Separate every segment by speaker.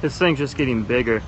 Speaker 1: This thing's just getting bigger.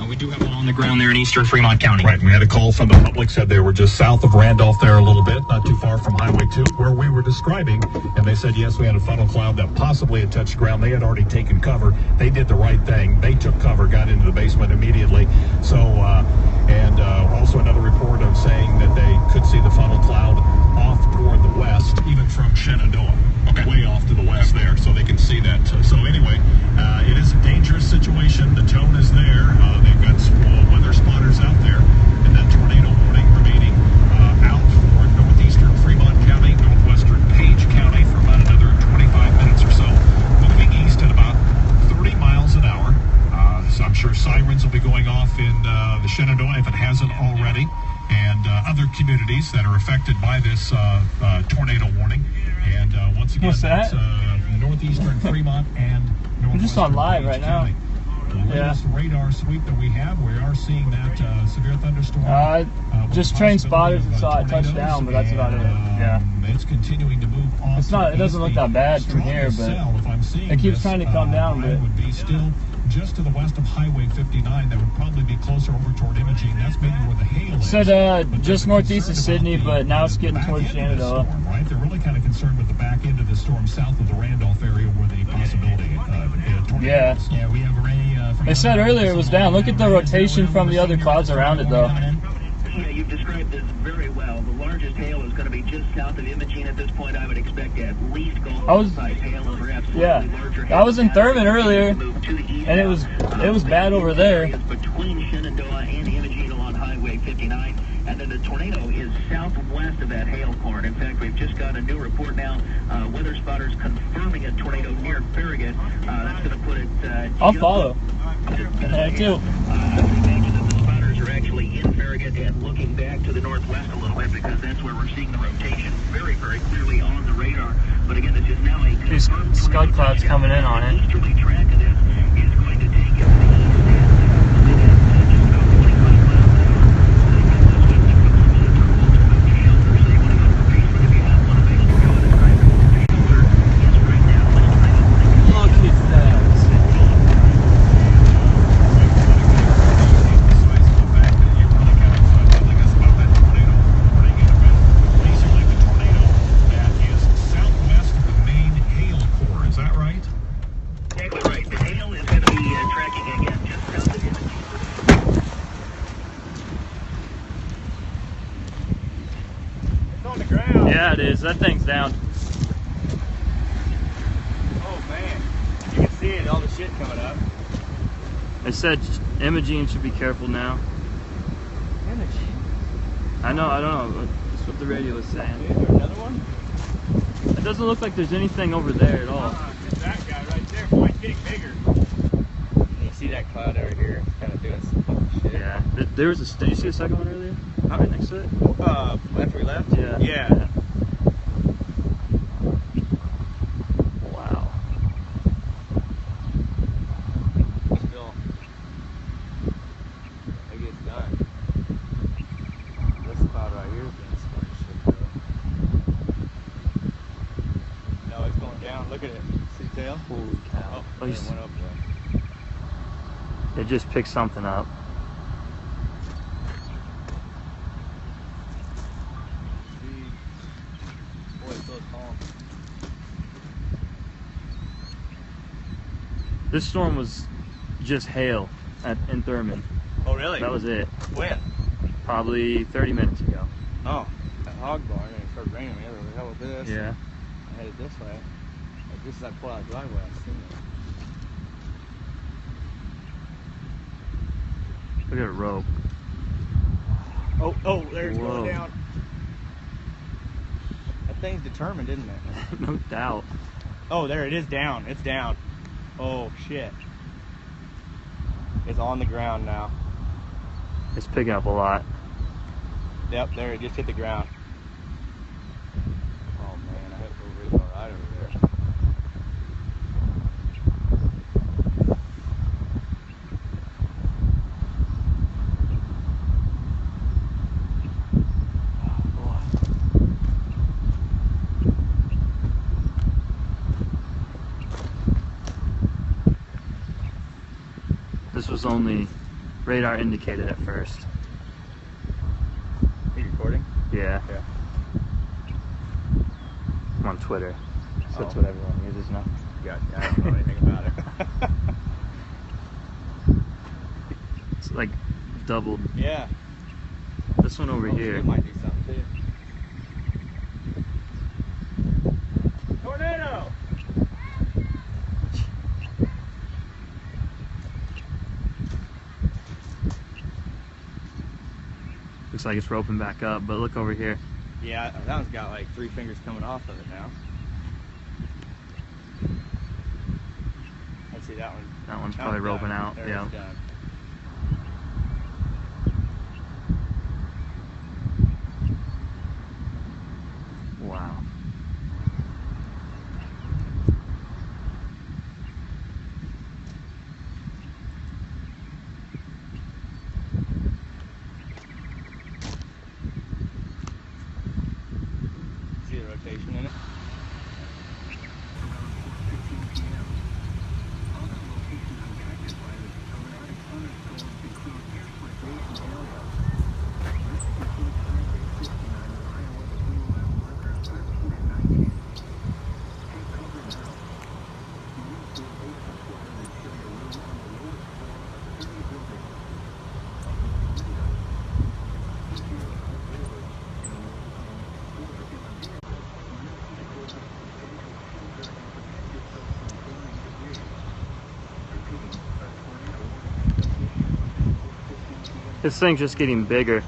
Speaker 2: We do have one on the ground there in eastern Fremont County.
Speaker 3: Right, we had a call from the public, said they were just south of Randolph there a little bit, not too far from Highway 2, where we were describing, and they said, yes, we had a funnel cloud that possibly had touched ground. They had already taken cover. They did the right thing. They took cover, got into the basement immediately. So, also another report of saying that they could see the funnel cloud off toward the west, even from Shenandoah. Okay. Way off to the west there, so they can see that. So anyway, it is a dangerous situation. The tone is there. They've got weather spotters out there, and that tornado warning remaining out for northeastern Fremont County, northwestern Page County for about another 25 minutes or so. Moving east at about 30 miles an hour. So I'm sure sirens will be going off in the Shenandoah if it hasn't already, and other communities that are affected by this tornado warning. And once again, that's northeastern Fremont and northwestern
Speaker 1: I'm just on live right now.
Speaker 3: The latest radar sweep that we have, we are seeing that severe thunderstorm.
Speaker 1: Just trained spotters and saw it touch down, but that's about it. Yeah.
Speaker 3: It's continuing to move off.
Speaker 1: It's not. It doesn't look that bad from here, but it keeps trying to come down. But
Speaker 3: would be still just to the west of Highway 59. That would probably be closer over toward Imogene. That's maybe where the hail is.
Speaker 1: Said just northeast of Sydney, but now it's getting towards Shenandoah.
Speaker 3: Right? They're really kind of concerned with the back end of the storm south of the Randolph area, where the possibility of tornadoes.
Speaker 2: Yeah, we have Ray.
Speaker 1: They said earlier it was down. Look at the rotation from the other clouds around it, though.
Speaker 4: Yeah, you've described this very well. The largest hail is going to be just south of Imogene at this point. I would expect at least golf-size hail over absolutely larger hail.
Speaker 1: I was in Thurman earlier, and it was bad over there.
Speaker 4: Between Shenandoah and Imogene along Highway 59, and then the tornado is southwest of that hail corn. In fact, we've just got a new report now. Weather spotters confirming a tornado near Farragut. That's going to put it.
Speaker 1: I'll follow. I do.
Speaker 4: Are actually in Farragut and looking back to the northwest a little bit, because that's where we're seeing the rotation very, very clearly on the radar. But again, it's just now a
Speaker 1: these scud clouds coming in on it.
Speaker 4: easterly track of this is going to take it to the east and just about 25 miles an hour.
Speaker 1: Look at that. Yeah, it is. That thing's down.
Speaker 5: Oh man, you can see it, all the shit coming up.
Speaker 1: They said Imogene should be careful now.
Speaker 5: Imogene?
Speaker 1: I don't know. That's what the radio was saying.
Speaker 5: Is there another one?
Speaker 1: It doesn't look like there's anything over there at all.
Speaker 5: Just that guy right there. Boy, it's getting bigger. You see that cloud over here? It's kind of doing some shit.
Speaker 1: Yeah. There was a. Did you see a second one earlier? Right next to it?
Speaker 5: After we left?
Speaker 1: Yeah.
Speaker 5: Yeah. at it. See tail?
Speaker 1: Holy cow.
Speaker 5: Oh, it went up there.
Speaker 1: It just picked something up.
Speaker 5: Boy, it's so calm.
Speaker 1: This storm was just hail in Thurman.
Speaker 5: Oh, really?
Speaker 1: That was it.
Speaker 5: When?
Speaker 1: Probably 30 minutes ago.
Speaker 5: Oh, that hog barn, and it started raining. What the hell with this?
Speaker 1: Yeah.
Speaker 5: I headed this way. Like, just as I pulled out the driveway, I seen it.
Speaker 1: Look at a rope.
Speaker 5: Oh, there's
Speaker 1: Whoa.
Speaker 5: going down. That thing's determined, isn't it?
Speaker 1: No doubt.
Speaker 5: Oh, there it is down. It's down. Oh, shit. It's on the ground now.
Speaker 1: It's picking up a lot.
Speaker 5: Yep, there, it just hit the ground. Oh, man, I hope we're really all right over there.
Speaker 1: This was only radar indicated at first.
Speaker 5: Are you recording?
Speaker 1: Yeah.
Speaker 5: Yeah.
Speaker 1: I'm on Twitter. So that's
Speaker 5: Oh.
Speaker 1: what everyone uses now.
Speaker 5: Yeah, I don't know anything about it.
Speaker 1: It's like doubled.
Speaker 5: Yeah.
Speaker 1: This one over here.
Speaker 5: It might do something too. Tornado!
Speaker 1: Looks like it's roping back up, but look over here.
Speaker 5: Yeah, that one's got like 3 fingers coming off of it now. Let's see that one.
Speaker 1: That one's probably roping out.
Speaker 5: There,
Speaker 1: Yeah.
Speaker 5: it's done.
Speaker 1: Wow.
Speaker 5: See the rotation in it?
Speaker 1: This thing's just getting bigger.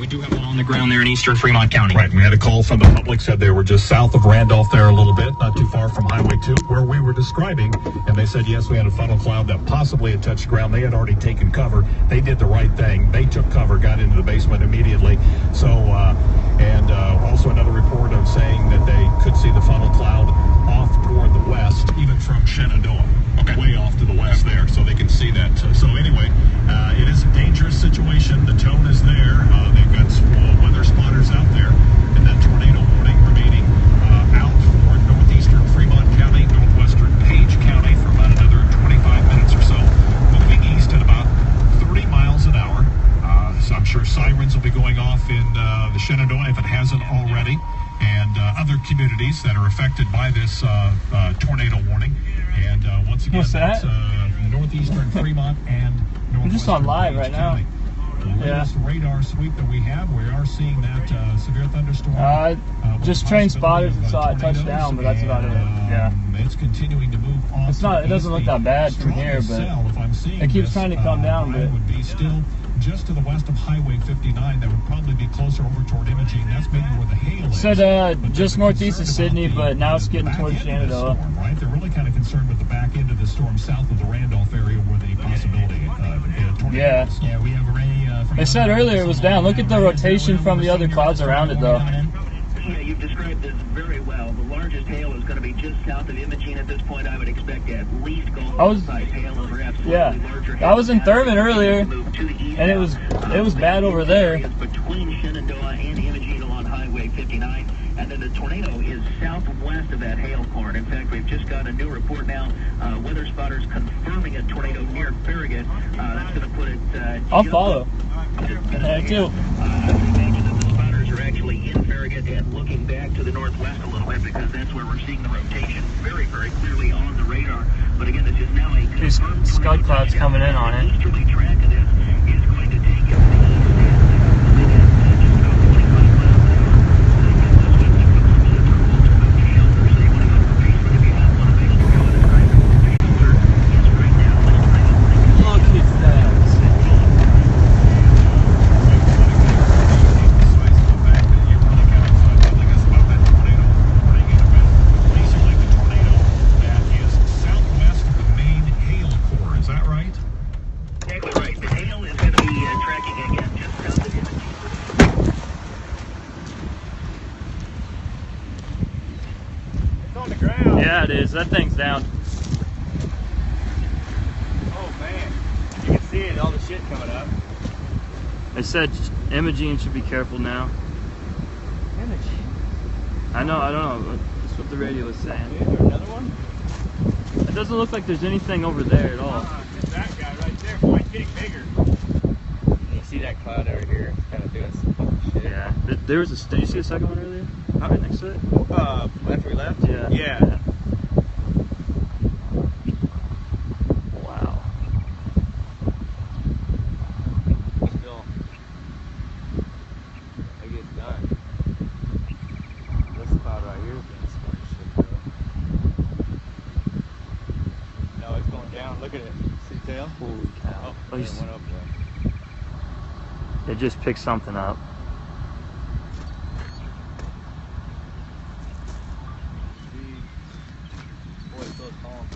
Speaker 2: do have one on the ground there in eastern Fremont County.
Speaker 3: Right, we had a call from the public, said they were just south of Randolph there a little bit, not too far from Highway 2, where we were describing, and they said, yes, we had a funnel cloud that possibly had touched ground. They had already taken cover. They did the right thing. They took cover, got into the basement immediately. So, also another report of saying that they could see the funnel cloud off toward the west, even from Shenandoah. Okay. Way off to the west there, so they can see that. So anyway, it is a dangerous situation. The tone is there. They've got weather spotters out there, and that tornado warning remaining out for northeastern Fremont County, northwestern Page County for about another 25 minutes or so, moving east at about 30 miles an hour. So I'm sure sirens will be going off in the Shenandoah if it hasn't already, and other communities that are affected by this tornado warning. And once again, that's northeastern Fremont and northwestern.
Speaker 1: I'm just on live right now.
Speaker 3: The latest radar sweep that we have, we are seeing that severe thunderstorm.
Speaker 1: Just trained spotters and saw it touch down, but that's about it. Yeah.
Speaker 3: It's continuing to move on.
Speaker 1: It's not. It doesn't look that bad from here, but it keeps trying to come down. But
Speaker 3: it would be still just to the west of Highway 59. That would probably be closer over toward Imogene. That's maybe where the hail is.
Speaker 1: Said just northeast of Sydney, but now it's getting towards Shenandoah.
Speaker 3: Right? They're really kind of concerned with the back end of the storm south of the Randolph area, where the possibility of tornadoes.
Speaker 1: Yeah.
Speaker 2: Yeah, we have a ray.
Speaker 1: They said earlier it was down. Look at the rotation from the other clouds around it, though.
Speaker 4: Yeah, you've described this very well. The largest hail is going to be just south of Imogene at this point. I would expect at least Gulf-size hail or perhaps larger hail.
Speaker 1: I was in Thurman earlier, and it was bad over there.
Speaker 4: Between Shenandoah and Imogene along Highway 59, and then the tornado is southwest of that hail corn. In fact, we've just got a new report now. Weather spotters confirming a tornado near Farragut. That's going to put it.
Speaker 1: I'll follow. I too.
Speaker 4: I would imagine that the spotters are actually in Farragut and looking back to the northwest a little bit, because that's where we're seeing the rotation very, very clearly on the radar. But again, this is now a
Speaker 1: These scud clouds coming in on it.
Speaker 4: easterly track of this is going to take it to the east and just about 25 miles an hour.
Speaker 1: Look at that. Yeah, it is. That thing's down.
Speaker 5: Oh man, you can see it, all the shit coming up.
Speaker 1: They said Imogene should be careful now.
Speaker 5: Imogene?
Speaker 1: I don't know. That's what the radio was saying.
Speaker 5: Is there another one?
Speaker 1: It doesn't look like there's anything over there at all.
Speaker 5: Just that guy right there. Boy, it's getting bigger. You see that cloud over here? It's kind of doing some fucking shit.
Speaker 1: Yeah. There was a. Did you see a second one earlier? Right next to it.
Speaker 5: After we left?
Speaker 1: Yeah.
Speaker 5: Yeah.
Speaker 1: Wow.
Speaker 5: Still, I get it done. This cloud right here is getting some shit though. No, it's going down. Look at it. See the tail?
Speaker 1: Holy cow.
Speaker 5: Oh, it went up there.
Speaker 1: It just picked something up.
Speaker 5: Boy, it's so calm.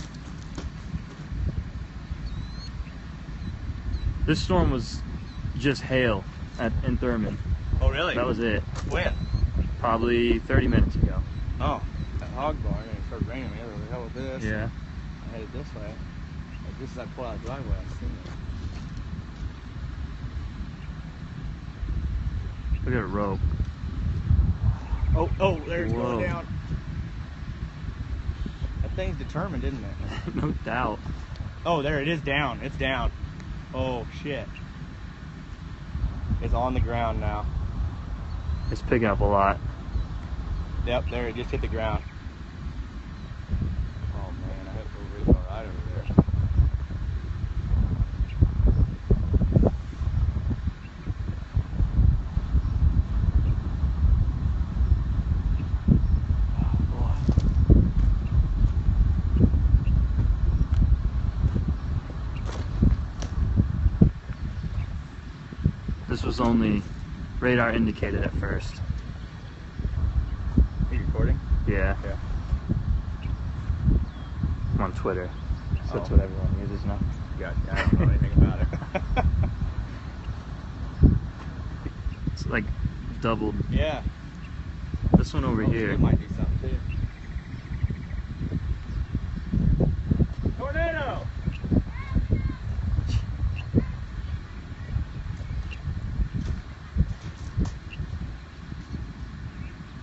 Speaker 1: This storm was just hail in Thurman.
Speaker 5: Oh, really?
Speaker 1: That was it.
Speaker 5: When?
Speaker 1: Probably 30 minutes ago.
Speaker 5: Oh, that hog barn, and it started raining. What the hell with this?
Speaker 1: Yeah.
Speaker 5: I headed this way. Like, this is that pull out driveway. I've seen it.
Speaker 1: Look at a rope.
Speaker 5: Oh, there it's
Speaker 1: Whoa.
Speaker 5: going down. That thing's determined, isn't it?
Speaker 1: No doubt.
Speaker 5: Oh, there it is down. It's down. Oh, shit. It's on the ground now.
Speaker 1: It's picking up a lot.
Speaker 5: Yep, there, it just hit the ground. Oh, man, I hope we're all right over there.
Speaker 1: This was only Radar indicated at first.
Speaker 5: Are you recording?
Speaker 1: Yeah.
Speaker 5: Yeah.
Speaker 1: I'm on Twitter. So that's
Speaker 5: Oh.
Speaker 1: what everyone uses now.
Speaker 5: Yeah, I don't know anything about it.
Speaker 1: It's like doubled.
Speaker 5: Yeah.
Speaker 1: This one over here.
Speaker 5: It might do something too.
Speaker 2: Tornado!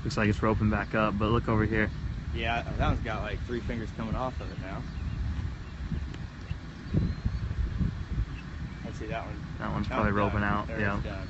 Speaker 1: Looks like it's roping back up, but look over here.
Speaker 5: Yeah, that one's got like 3 fingers coming off of it now. Let's see that one.
Speaker 1: That one's probably roping out.
Speaker 5: There
Speaker 1: Yeah.
Speaker 5: it's done.